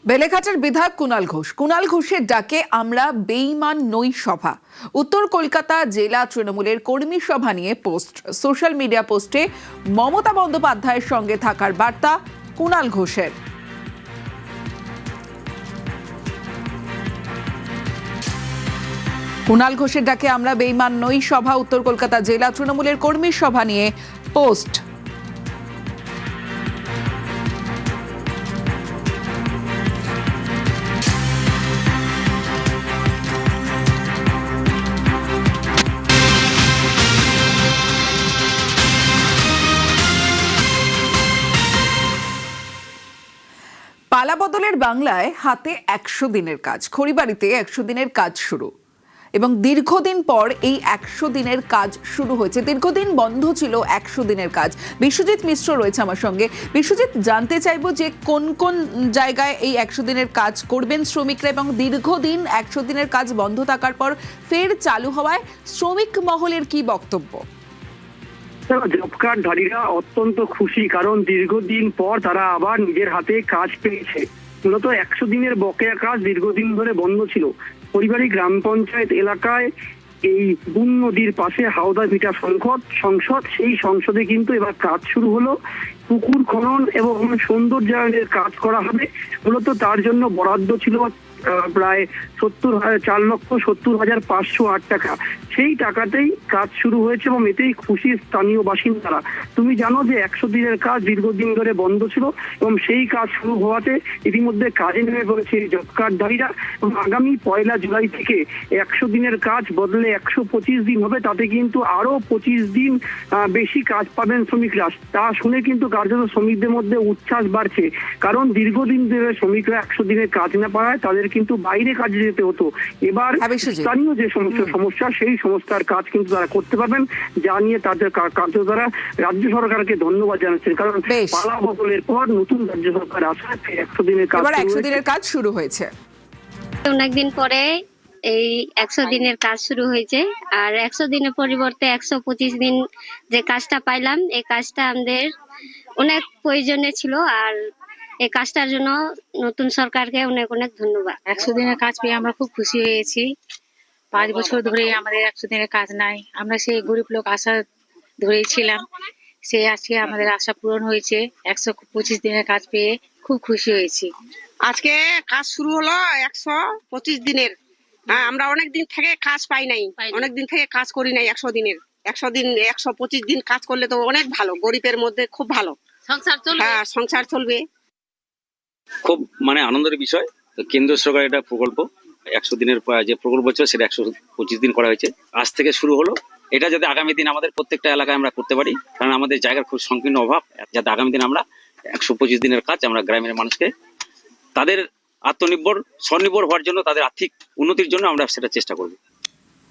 বেলেঘাটার বিধায়ক কুণাল ঘোষের ডাকে আমরা বেঈমান নই সভা। উত্তর কলকাতা জেলা তৃণমূলের কর্মী সভা নিয়ে পোস্ট। সোশ্যাল মিডিয়া পোস্টে মমতা বন্দ্যোপাধ্যায়ের সঙ্গে থাকার বার্তা কুণাল ঘোষের। কুণাল ঘোষের ডাকে আমরা বেঈমান নই সভা, উত্তর কলকাতা জেলা তৃণমূলের কর্মী সভা নিয়ে পোস্ট। পালাবদলের বাংলায় হাতে 100 দিনের কাজ, খড়িবাড়িতে 100 দিনের কাজ শুরু এবং দীর্ঘদিন পর এই 100 দিনের কাজ শুরু হয়েছে। দীর্ঘদিন বন্ধ ছিল 100 দিনের কাজ। বিশ্বজিৎ মিশ্র রয়েছে আমার সঙ্গে। বিশ্বজিৎ, জানতে চাইবো যে কোন কোন জায়গায় এই 100 দিনের কাজ করবেন শ্রমিকরা এবং দীর্ঘদিন 100 দিনের কাজ বন্ধ থাকার পর ফের চালু হওয়ায় শ্রমিক মহলের কি বক্তব্য? জব কার্ডধারীরা অত্যন্ত খুশি, কারণ দীর্ঘদিন পর তারা আবার নিজের হাতে কাজ পেয়েছে। মূলত 100 দিনের বকেয়া কাজ দীর্ঘদিন ধরে বন্ধ ছিল। পরিবারী গ্রাম পঞ্চায়েত এলাকায় এই বুন নদীর পাশে হাওদা ভিটা সংসদ, সেই সংসদে কিন্তু এবার কাজ শুরু হলো। পুকুর খনন এবং সৌন্দর্যায়নের কাজ করা হবে। মূলত তার জন্য বরাদ্দ ছিল প্রায় 4,70,508 টাকা। সেই টাকাতেই কাজ শুরু হয়েছে এবং এতেই খুশি স্থানীয় বাসিন্দারা। তুমি জানো যে 100 দিনের কাজ দীর্ঘদিন ধরে বন্ধ ছিল এবং সেই কাজ শুরু হওয়াতে ইতিমধ্যে কাজে নেমে পড়েছে জব কার্ডধারীরা এবং আগামী 1 জুলাই থেকে 100 দিনের কাজ বদলে 125 দিন হবে। তাতে কিন্তু আরো 25 দিন বেশি কাজ পাবেন শ্রমিকরা। তা শুনে কিন্তু কার্যত শ্রমিকদের মধ্যে উচ্ছ্বাস বাড়ছে, কারণ দীর্ঘদিন ধরে শ্রমিকরা 100 দিনের কাজ না পাওয়ায় তাদের কিন্তু বাইরে কাজে যেতে হতো। এবার স্থানীয় যে সমস্যা সেই সমস্যার কাজ কিন্তু তারা করতে পারবেন, যা নিয়ে তাদের কার্য দ্বারা রাজ্য সরকারকে ধন্যবাদ জানাচ্ছেন, কারণ পালা বদলের পর নতুন রাজ্য সরকার আসায় 100 দিনের কাজ শুরু হয়েছে। অনেকদিন পরে এই 100 দিনের কাজ শুরু হয়েছে, আর 100 দিনের পরিবর্তে 125 দিন যে কাজটা পাইলাম, এই কাজটা আমাদের অনেক প্রয়োজনীয় ছিল। আর এই কাজটার জন্য নতুন সরকারকে অনেক অনেক ধন্যবাদ। 100 দিনের কাজ পেয়ে আমরা খুব খুশি হয়েছি। 5 বছর ধরে আমাদের 100 দিনের কাজ নাই। আমরা সেই গরিব লোক আশা ধরেছিলাম, সেই আজকে আমাদের আশা পূরণ হয়েছে। 125 দিনের কাজ পেয়ে খুব খুশি হয়েছি। আজকে কাজ শুরু হলো 125 দিনের। আমরা অনেক দিন থেকে কাজ পাই নাই, অনেক দিন থেকে কাজ করি নাই। 100 দিনের 125 দিন কাজ করলে তো অনেক ভালো, গরিবের মধ্যে খুব ভালো সংসার চলবে। খুব আনন্দের বিষয়। কেন্দ্র সরকার এটা প্রকল্প 100 দিনের যে প্রকল্প ছিল সেটা 125 দিন করা হয়েছে। আজ থেকে শুরু হলো। এটা যাতে আগামী দিন আমাদের প্রত্যেকটা এলাকায় আমরা করতে পারি, কারণ আমাদের জায়গার খুব সংকীর্ণ অভাব। যাতে আগামী দিন আমরা 125 দিনের কাজ আমরা গ্রামের মানুষকে তাদের স্বনির্ভর হওয়ার জন্য, তাদের আর্থিক উন্নতির জন্য আমরা সেটা চেষ্টা করব।